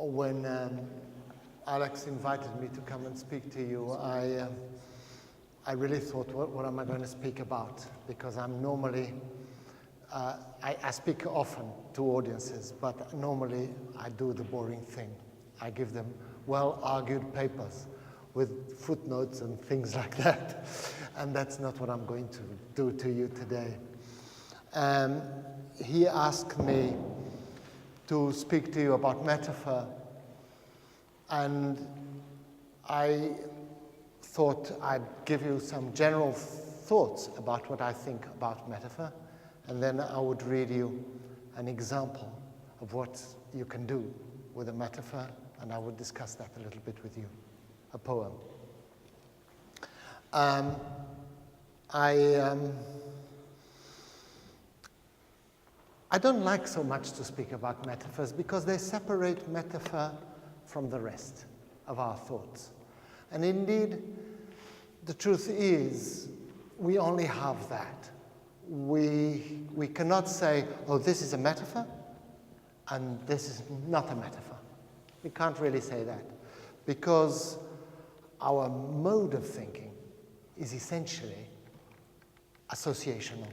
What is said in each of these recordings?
when Alex invited me to come and speak to you, I really thought, what am I going to speak about? Because I'm normally, I speak often to audiences, but normally I do the boring thing. I give them well-argued papers with footnotes and things like that. And that's not what I'm going to do to you today. He asked me to speak to you about metaphor, and I thought I'd give you some general thoughts about what I think about metaphor, and then I would read you an example of what you can do with a metaphor, and I would discuss that a little bit with you, a poem. I don't like so much to speak about metaphors because they separate metaphor from the rest of our thoughts. And indeed, the truth is, we only have that. We cannot say, oh, this is a metaphor, and this is not a metaphor. We can't really say that, because our mode of thinking is essentially associational.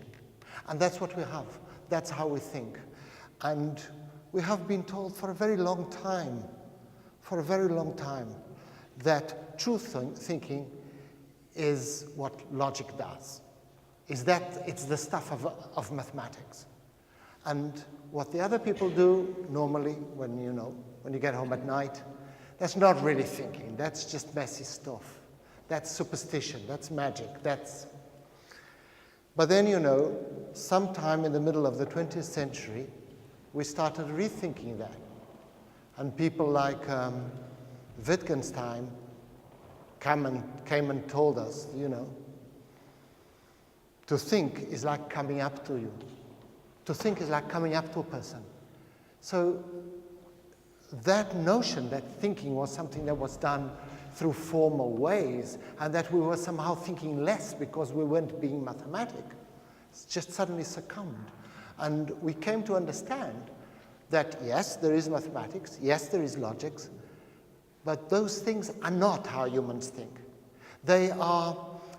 And that's what we have. That's how we think. And we have been told for a very long time, that truth thinking is what logic does. Is that it's the stuff of mathematics. And what the other people do normally when you get home at night, that's not really thinking. That's just messy stuff. That's superstition. That's magic. But then, sometime in the middle of the 20th century, we started rethinking that. And people like Wittgenstein came and told us, to think is like coming up to you. To think is like coming up to a person. So that notion that thinking was something that was done through formal ways, and that we were somehow thinking less because we weren't being mathematic, it's just suddenly succumbed. And we came to understand that, yes, there is mathematics, yes, there is logics, but those things are not how humans think. They are,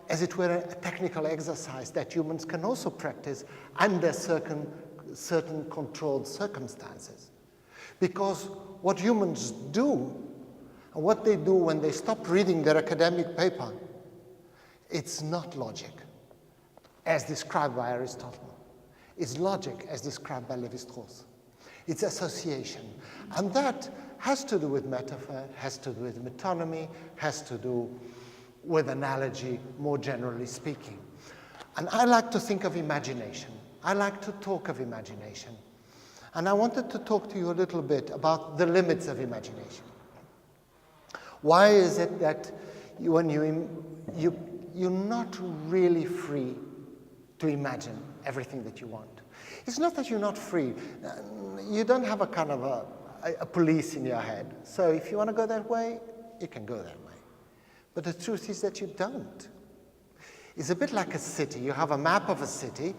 as it were, a technical exercise that humans can also practice under certain controlled circumstances. Because what humans do, and what they do when they stop reading their academic paper, it's not logic, as described by Aristotle. It's logic, as described by Lévi-Strauss. It's association. And that has to do with metaphor, has to do with metonymy, has to do with analogy, more generally speaking. And I like to think of imagination. I like to talk of imagination. And I wanted to talk to you a little bit about the limits of imagination. Why is it that you're not really free to imagine everything that you want? It's not that you're not free. You don't have a kind of a police in your head. So if you want to go that way, you can go that way. But the truth is that you don't. It's a bit like a city. You have a map of a city,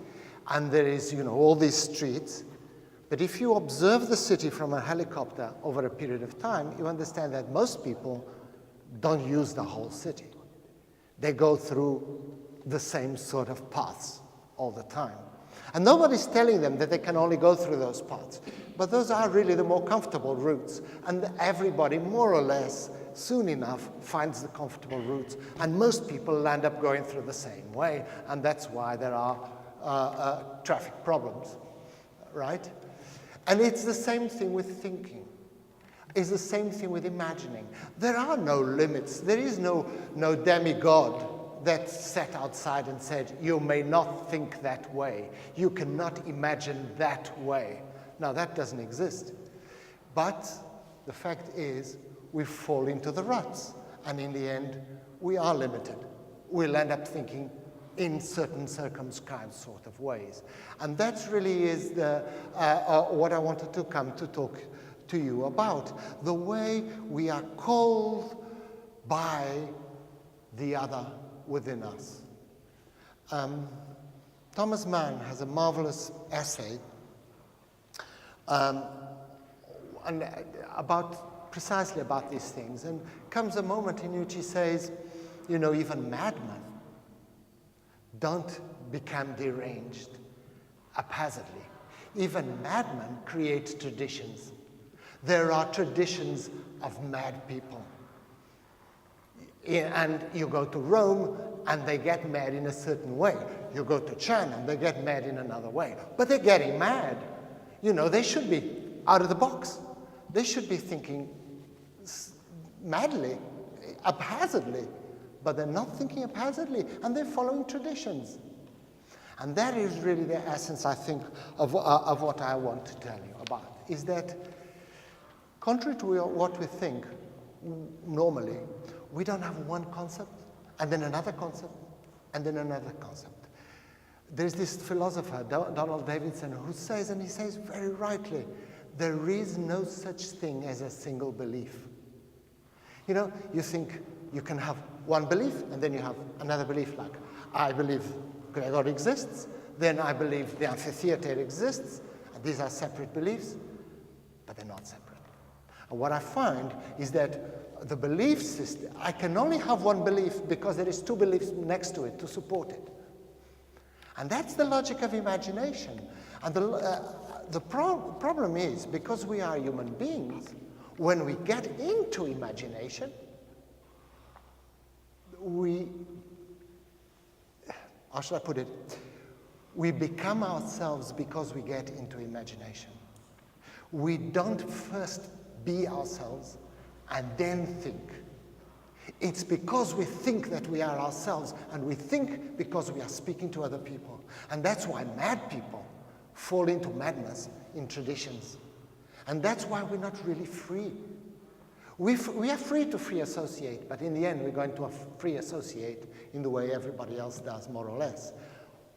and there is, all these streets. But if you observe the city from a helicopter over a period of time, you understand that most people don't use the whole city. They go through the same sort of paths all the time. And nobody's telling them that they can only go through those paths. But those are really the more comfortable routes. And everybody, more or less, soon enough, finds the comfortable routes. And most people end up going through the same way. And that's why there are traffic problems, right? And it's the same thing with thinking. It's the same thing with imagining. There are no limits. There is no demigod that sat outside and said, you may not think that way. You cannot imagine that way. Now, that doesn't exist. But the fact is, we fall into the ruts. And in the end, we are limited. We'll end up thinking in certain circumscribed sort of ways. And that really is what I wanted to come to talk to you about. The way we are called by the other within us. Thomas Mann has a marvelous essay about precisely about these things. And comes a moment in which he says, you know, even madmen don't become deranged haphazardly. Even madmen create traditions. There are traditions of mad people. And you go to Rome and they get mad in a certain way. You go to China and they get mad in another way. But they're getting mad. You know, they should be out of the box. They should be thinking madly, haphazardly. But they're not thinking haphazardly, and they're following traditions. And that is really the essence, I think, of what I want to tell you about, is that contrary to what we think normally, we don't have one concept, and then another concept, and then another concept. There's this philosopher, Donald Davidson, who says, and he says very rightly, there is no such thing as a single belief. You know, you think you can have one belief, and then you have another belief, like, I believe Gregor exists, then I believe the amphitheater exists, and these are separate beliefs, but they're not separate. And what I find is that the belief system, I can only have one belief because there is two beliefs next to it to support it. And that's the logic of imagination. And the problem is, because we are human beings, when we get into imagination, how should I put it? We become ourselves because we get into imagination. We don't first be ourselves and then think. It's because we think that we are ourselves, and we think because we are speaking to other people. And that's why mad people fall into madness in traditions. And that's why we're not really free. We are free to free associate, but in the end we're going to free associate in the way everybody else does, more or less.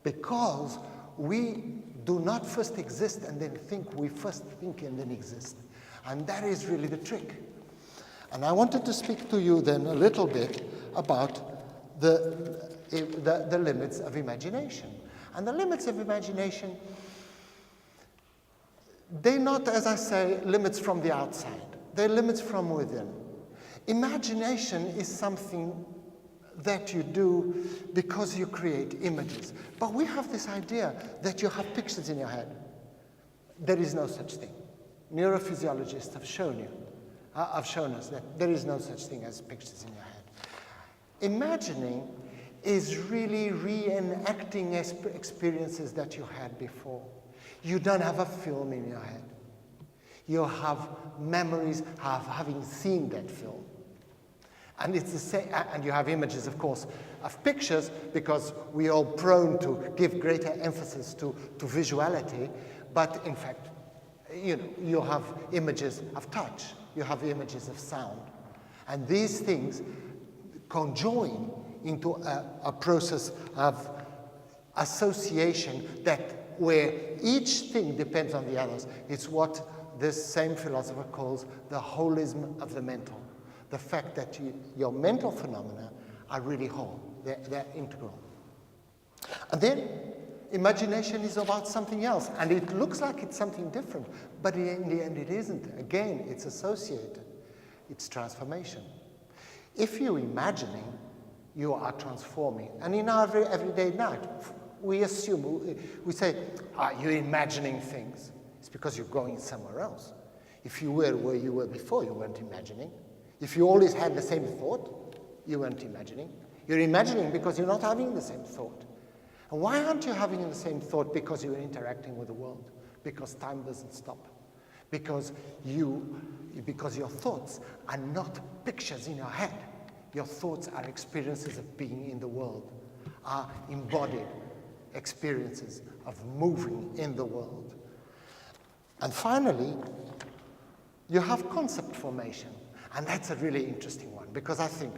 Because we do not first exist and then think, we first think and then exist. And that is really the trick. And I wanted to speak to you then a little bit about the limits of imagination. And the limits of imagination, they're not, as I say, limits from the outside. They're limits from within. Imagination is something that you do because you create images. But we have this idea that you have pictures in your head. There is no such thing. Neurophysiologists have shown us that there is no such thing as pictures in your head. Imagining is really reenacting experiences that you had before. You don't have a film in your head. You have memories of having seen that film. And it's the same, and you have images, of course, of pictures, because we are prone to give greater emphasis to visuality, but in fact, you know, you have images of touch, you have images of sound. And these things conjoin into a process of association where each thing depends on the others. It's what this same philosopher calls the holism of the mental. The fact that your mental phenomena are really whole, they're integral. And then imagination is about something else, and it looks like it's something different, but in the end it isn't. Again, it's associated. It's transformation. If you're imagining, you are transforming. And in our everyday life, we assume, we say, you're imagining things. It's because you're going somewhere else. If you were where you were before, you weren't imagining. If you always had the same thought, you weren't imagining. You're imagining because you're not having the same thought. And why aren't you having the same thought? Because you're interacting with the world. Because time doesn't stop. Because your thoughts are not pictures in your head. Your thoughts are experiences of being in the world, are embodied experiences of moving in the world. And finally, you have concept formation. And that's a really interesting one, because I think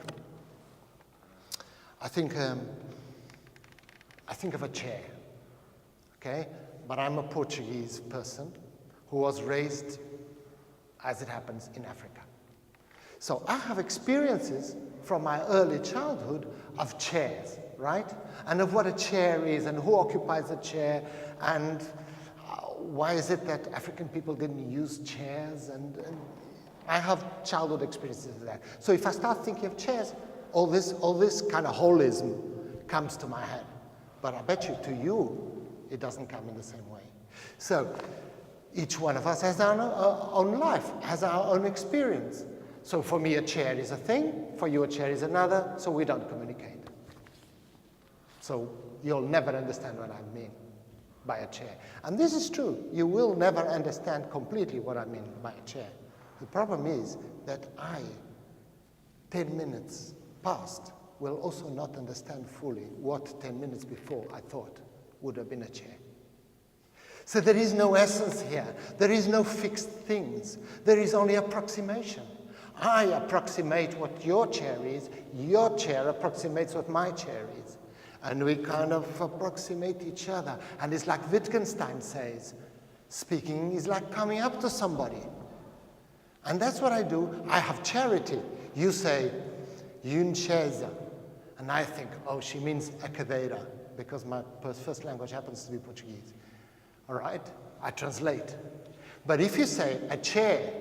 of a chair, okay? But I'm a Portuguese person who was raised, as it happens, in Africa. So I have experiences from my early childhood of chairs, right? And of what a chair is, and who occupies a chair, and why is it that African people didn't use chairs, and I have childhood experiences of that. So if I start thinking of chairs, all this kind of holism comes to my head. But I bet you, to you, it doesn't come in the same way. So each one of us has our own life, has our own experience. So for me, a chair is a thing. For you, a chair is another. So we don't communicate. So you'll never understand what I mean by a chair. And this is true. You will never understand completely what I mean by a chair. The problem is that 10 minutes past, will also not understand fully what 10 minutes before I thought would have been a chair. So there is no essence here. There is no fixed things. There is only approximation. I approximate what your chair is. Your chair approximates what my chair is. And we kind of approximate each other. And it's like Wittgenstein says, speaking is like coming up to somebody. And that's what I do. I have charity. You say, Yuncheza. And I think, oh, she means a cadeira, because my first language happens to be Portuguese. All right? I translate. But if you say a chair,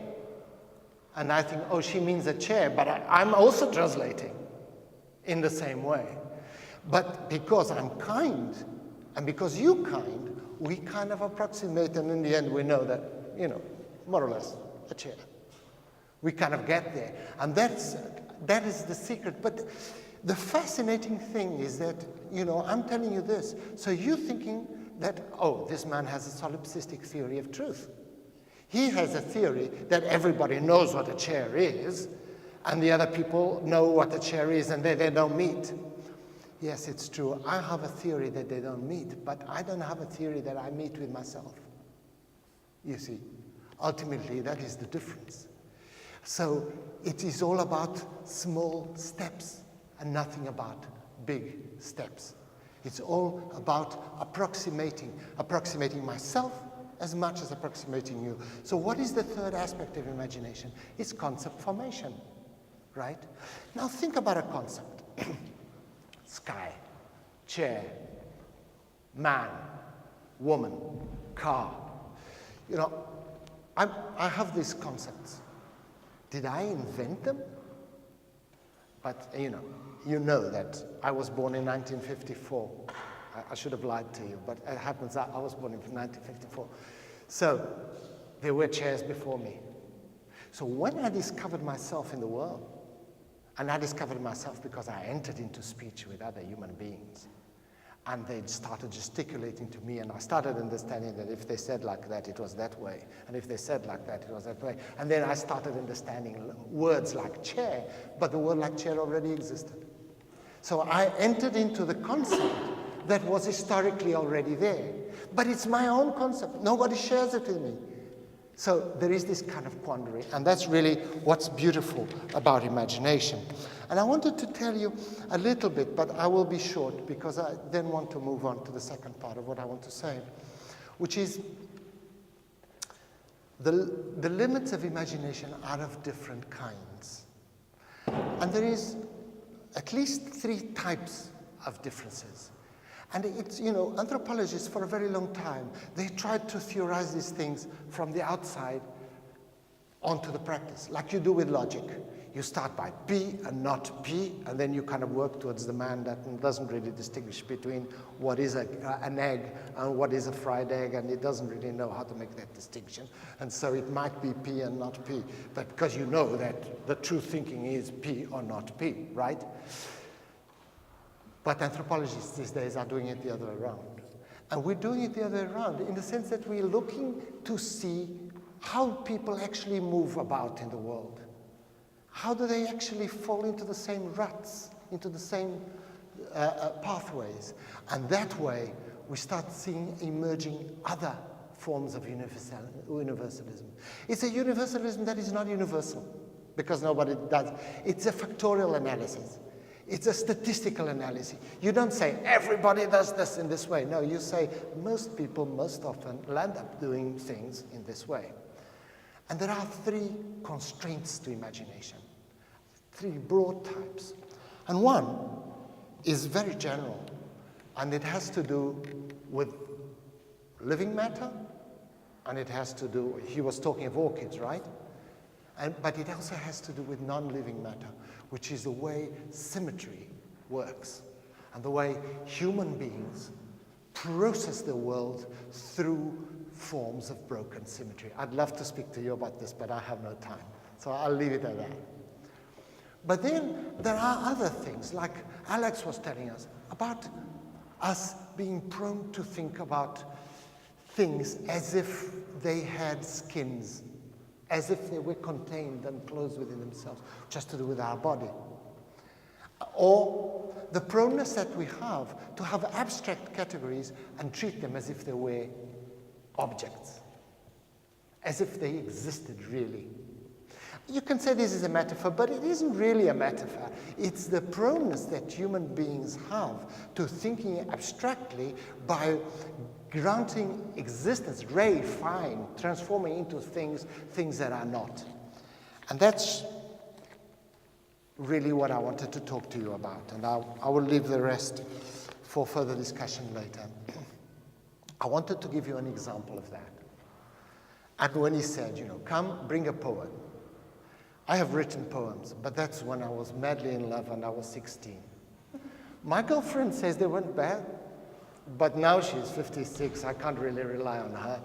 and I think, oh, she means a chair, but I'm also translating in the same way. But because I'm kind, and because you're kind, we kind of approximate, and in the end we know that, more or less, a chair. We kind of get there. And that is the secret. But the fascinating thing is that, I'm telling you this. So you're thinking that, oh, this man has a solipsistic theory of truth. He has a theory that everybody knows what a chair is, and the other people know what a chair is, and they don't meet. Yes, it's true. I have a theory that they don't meet, but I don't have a theory that I meet with myself. You see, ultimately, that is the difference. So it is all about small steps and nothing about big steps. It's all about approximating myself as much as approximating you. So what is the third aspect of imagination? It's concept formation, right? Now think about a concept. Sky, chair, man, woman, car. I have these concepts. Did I invent them? But you know that I was born in 1954. I should have lied to you, but it happens that I was born in 1954. So there were chairs before me. So when I discovered myself in the world, and I discovered myself because I entered into speech with other human beings, and they started gesticulating to me, and I started understanding that if they said like that, it was that way, and if they said like that, it was that way. And then I started understanding words like chair, but the word like chair already existed. So I entered into the concept that was historically already there. But it's my own concept. Nobody shares it with me. So there is this kind of quandary, and that's really what's beautiful about imagination. And I wanted to tell you a little bit, but I will be short because I then want to move on to the second part of what I want to say, which is the limits of imagination are of different kinds. And there is at least 3 types of differences. And it's, anthropologists for a very long time, they tried to theorize these things from the outside onto the practice, like you do with logic. You start by P and not P, and then you kind of work towards the man that doesn't really distinguish between what is an egg and what is a fried egg, and it doesn't really know how to make that distinction. And so it might be P and not P, but because you know that the true thinking is P or not P, right? But anthropologists these days are doing it the other way around. And we're doing it the other way around in the sense that we're looking to see how people actually move about in the world. How do they actually fall into the same ruts, into the same pathways? And that way, we start seeing emerging other forms of universalism. It's a universalism that is not universal, because nobody does. It's a factorial analysis. It's a statistical analysis. You don't say, everybody does this in this way. No, you say, most people most often land up doing things in this way. And there are 3 constraints to imagination, 3 broad types. And one is very general, and it has to do with living matter, and it has to do, he was talking of orchids, right? But it also has to do with non-living matter, which is the way symmetry works and the way human beings process the world through forms of broken symmetry. I'd love to speak to you about this, but I have no time, so I'll leave it at that. But then there are other things, like Alex was telling us, about us being prone to think about things as if they had skins, as if they were contained and closed within themselves, just to do with our body. Or the proneness that we have to have abstract categories and treat them as if they were objects, as if they existed really. You can say this is a metaphor, but it isn't really a metaphor. It's the proneness that human beings have to thinking abstractly by granting existence, ray, fine, transforming into things that are not. And that's really what I wanted to talk to you about, and I will leave the rest for further discussion later. I wanted to give you an example of that. And when he said, come, bring a poem. I have written poems, but that's when I was madly in love and I was 16. My girlfriend says they weren't bad, but now she's 56, I can't really rely on her.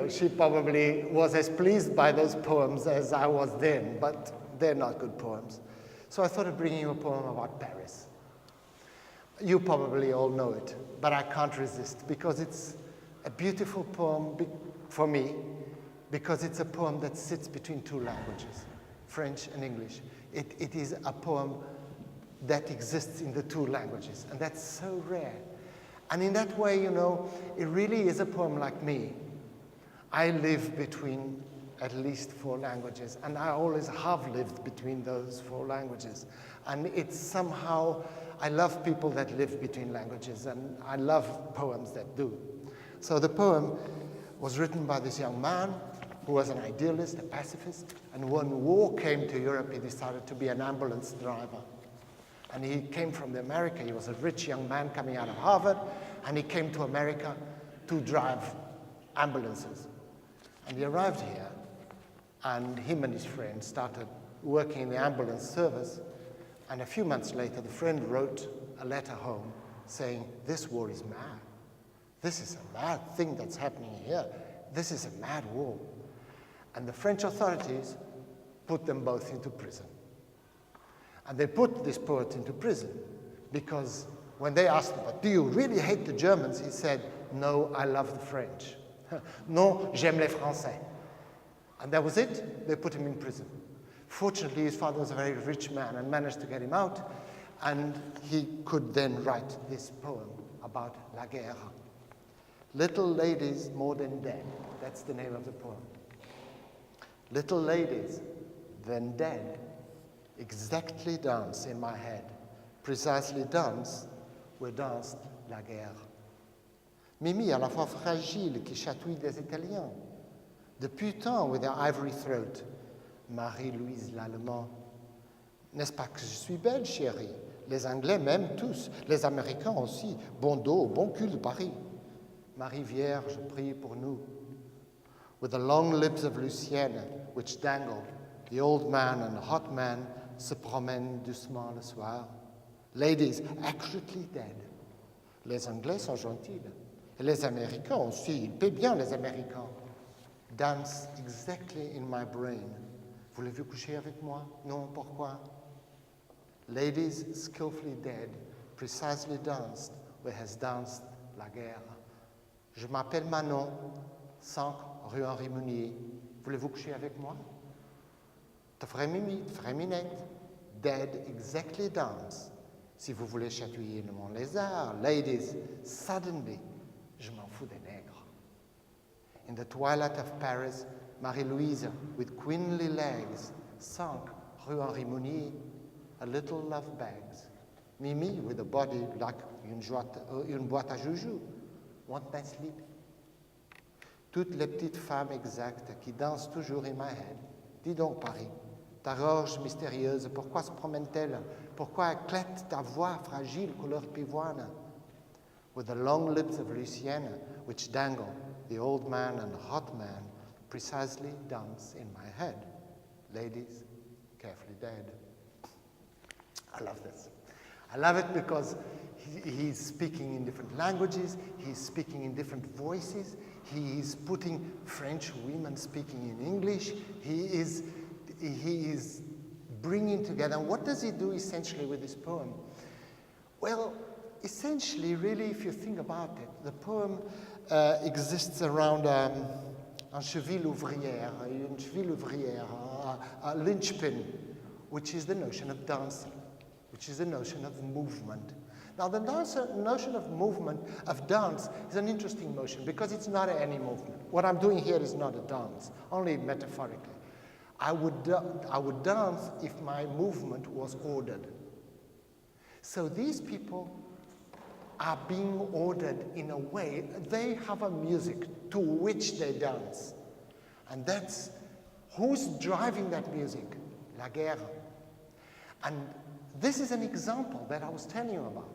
She probably was as pleased by those poems as I was then, but they're not good poems. So I thought of bringing you a poem about Paris. You probably all know it, but I can't resist because it's a beautiful poem for me, because it's a poem that sits between two languages, French and English. It is a poem that exists in the two languages, and that's so rare. And in that way, it really is a poem like me. I live between at least 4 languages, and I always have lived between those 4 languages. And it's somehow, I love people that live between languages, and I love poems that do. So the poem was written by this young man who was an idealist, a pacifist, and when war came to Europe, he decided to be an ambulance driver. And he came from America. He was a rich young man coming out of Harvard, and he came to America to drive ambulances. And he arrived here, and him and his friend started working in the ambulance service, and a few months later, the friend wrote a letter home saying, "This war is mad. This is a mad thing that's happening here. This is a mad war." And the French authorities put them both into prison. And they put this poet into prison because when they asked him, "But do you really hate the Germans?" he said, "No, I love the French." "Non, j'aime les Français." And that was it. They put him in prison. Fortunately, his father was a very rich man and managed to get him out, and he could then write this poem about la guerre. Little ladies more than dead. That's the name of the poem. Little ladies than dead exactly dance in my head, precisely dance where danced la guerre. Mimi, à la fois fragile, qui chatouille des Italiens, the putains with their ivory throat, Marie-Louise l'Allemand. N'est-ce pas que je suis belle, chérie? Les Anglais m'aiment tous, les Américains aussi, bon dos, bon cul de Paris. Marie Vierge, prie pour nous. With the long lips of Lucienne, which dangle, the old man and the hot man se promènent doucement le soir. Ladies accurately dead. Les Anglais sont gentils. Et les Américains aussi, ils paient bien les Américains. Dance exactly in my brain. Voulez-vous coucher avec moi? Non, pourquoi? Ladies skillfully dead, precisely danced where has danced la guerre. Je m'appelle Manon, 5 rue Henri Mounier. Voulez-vous coucher avec moi? De Fréminette, dead exactly dance. Si vous voulez chatouiller mon lézard, ladies, suddenly, je m'en fous des nègres. In the twilight of Paris, Marie-Louise, with queenly legs, 5 rue Henri Mounier, a little love bags. Mimi, with a body like une boîte à joujoux, want my sleep. Toutes les petites femmes exactes qui dansent toujours in my head. Dis donc, Paris, ta gorge mystérieuse, pourquoi se promène-t-elle? Pourquoi éclate ta voix fragile couleur pivoine? With the long lips of Lucienne, which dangle, the old man and the hot man precisely dance in my head. Ladies, carefully dead. I love this. I love it because he's speaking in different languages, he's speaking in different voices, he is putting French women speaking in English, he is bringing together. And what does he do essentially with this poem? Well, essentially, really, if you think about it, the poem exists around un cheville ouvrière, une cheville ouvrière, a linchpin, which is the notion of dancing, which is the notion of movement. Now, the notion of movement, of dance, is an interesting notion because it's not any movement. What I'm doing here is not a dance, only metaphorically. I would dance if my movement was ordered. So these people are being ordered in a way, they have a music to which they dance. And that's, who's driving that music? La guerre. And this is an example that I was telling you about.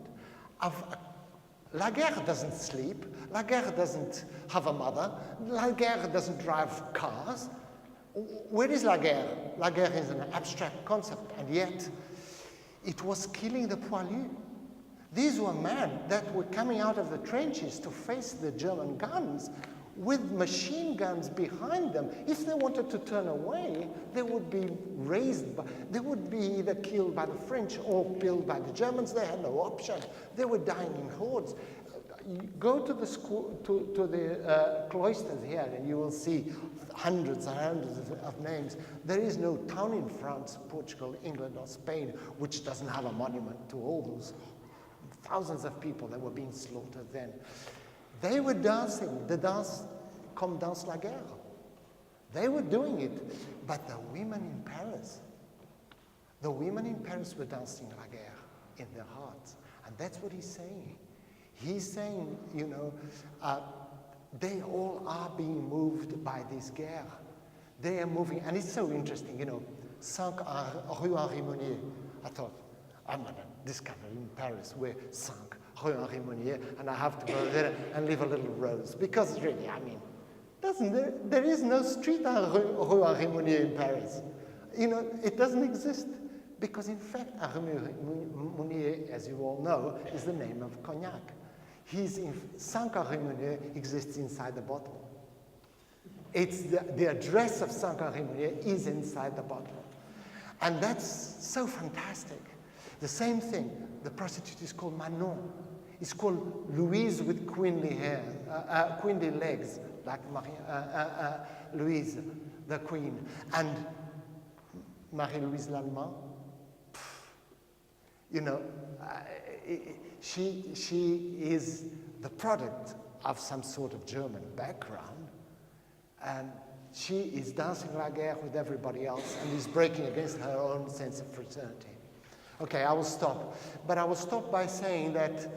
La guerre doesn't sleep, la guerre doesn't have a mother, la guerre doesn't drive cars. Where is la guerre? La guerre is an abstract concept, and yet it was killing the poilus. These were men that were coming out of the trenches to face the German guns with machine guns behind them. If they wanted to turn away, they would be they would be either killed by the French or killed by the Germans. They had no option. They were dying in hordes. You go to the school, to the cloisters here, and you will see hundreds and hundreds of names. There is no town in France, Portugal, England, or Spain which doesn't have a monument to all those thousands of people that were being slaughtered then. They were dancing the dance, comme danse la guerre. They were doing it, but the women in Paris were dancing la guerre in their hearts. And that's what he's saying. He's saying, you know, they all are being moved by this guerre. They are moving, and it's so interesting, you know, 5 Rue Henri Monnier. I thought, I'm going to discover in Paris where 5 Rue Henri Monnier, and I have to go there and leave a little rose. Because really, I mean, there is no street on Rue Henri Monnier in Paris. You know, it doesn't exist. Because in fact, Henri Monnier, as you all know, is the name of cognac. 5 Henri Monnier exists inside the bottle. It's the address of 5 Henri Monnier is inside the bottle. And that's so fantastic. The same thing, the prostitute is called Manon. It's called Louise with queenly hair, queenly legs, like Louise, the queen. And Marie-Louise Lallemand, you know, she is the product of some sort of German background, and she is dancing la guerre with everybody else and is breaking against her own sense of fraternity. Okay, I will stop. But I will stop by saying that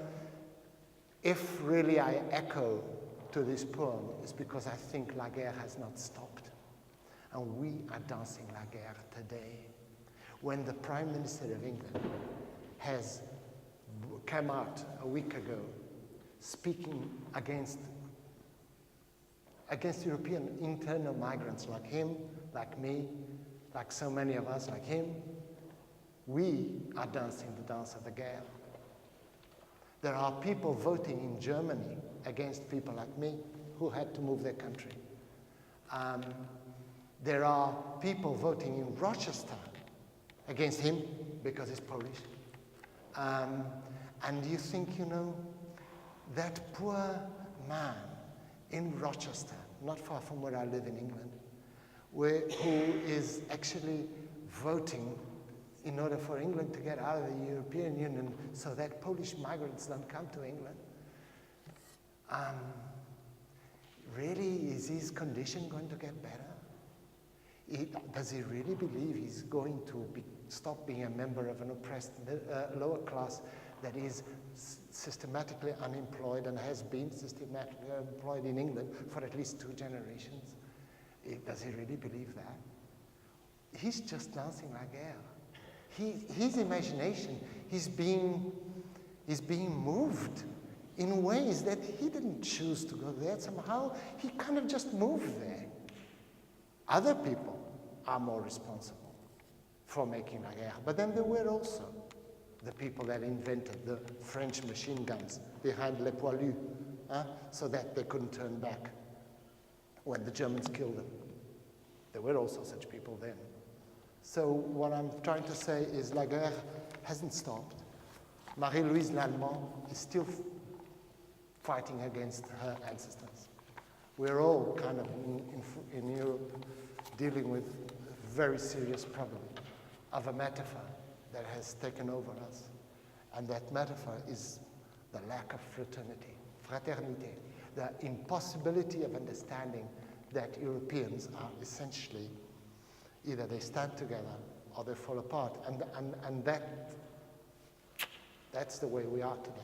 if really I echo to this poem, it's because I think la guerre has not stopped. And we are dancing la guerre today. When the Prime Minister of England has come out a week ago speaking against European internal migrants like him, like me, like so many of us like him, we are dancing the dance of the guerre. There are people voting in Germany against people like me who had to move their country. There are people voting in Rochester against him because he's Polish. And you think, you know, that poor man in Rochester, not far from where I live in England, who is actually voting in order for England to get out of the European Union so that Polish migrants don't come to England. Really, is his condition going to get better? Does he really believe he's going to stop being a member of an oppressed lower class that is systematically unemployed and has been systematically unemployed in England for at least 2 generations? Does he really believe that? He's just dancing la guerre. His imagination is being moved in ways that he didn't choose to go there. Somehow, he kind of just moved there. Other people are more responsible for making la guerre. But then there were also the people that invented the French machine guns behind Les Poilus, so that they couldn't turn back when the Germans killed them. There were also such people then. So what I'm trying to say is la guerre hasn't stopped. Marie-Louise Lallemand is still fighting against her ancestors. We're all kind of in Europe dealing with a very serious problem of a metaphor that has taken over us. And that metaphor is the lack of fraternity, the impossibility of understanding that Europeans are essentially, either they stand together or they fall apart. And that's the way we are today.